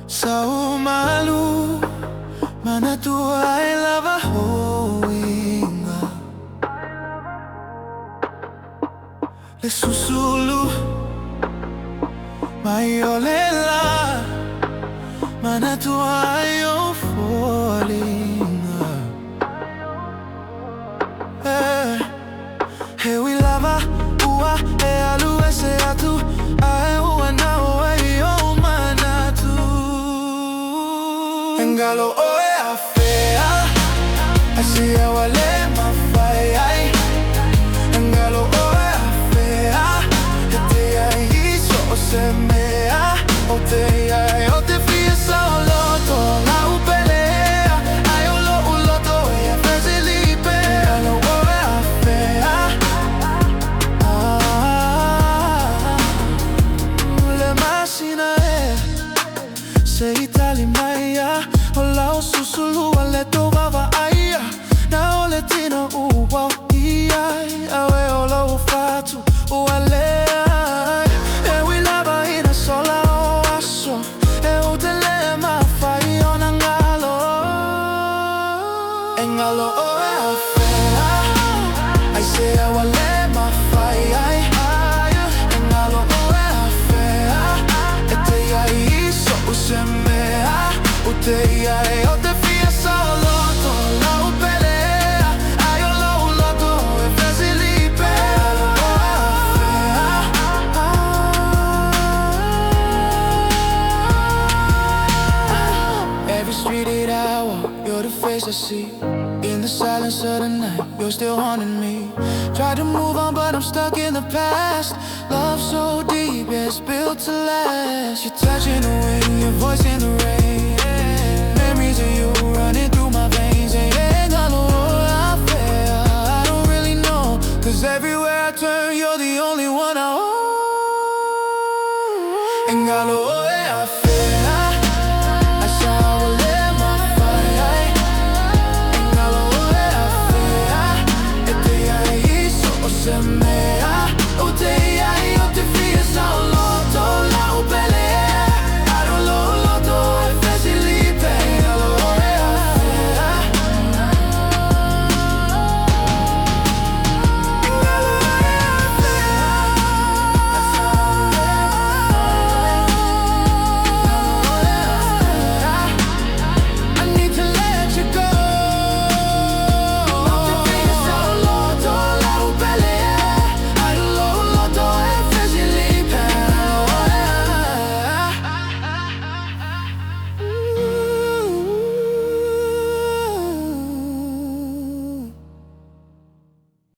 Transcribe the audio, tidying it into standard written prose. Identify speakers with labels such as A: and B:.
A: Sa umalu Manatua ay lava hoinga Le susulu Maiolela Manatua ay fallinga He we lava ua e alu ese atu Ae ua na oe o manatu Galo Oe Afea Asia wale mawhai ai Galo Oe Afea He te ai iso o se mea O te ai o te fia sa o loto La upelea ai o lo u loto E a Fezilipe Galo Oe Afea Le masina e Se itali maia O lau susulua le tovava aia Na ole tina ua iai Awe o lau fatu ua lea E wilava ina sola o aso E o te lea mawhai o na ngalo E Galo Oe Afea Ai se awa le mawhai ai E Galo Oe Afea E te iai iso u se mea O te iai o te fia sa o loto La upelea ai o lo u loto E Fezilipe Galo Oe Afea Every street hour, you're the face I see In the silence of the night, you're still haunting me Try to move on but I'm stuck in the past Love so deep, yeah, it's built to last You're touching the wind, your voice in the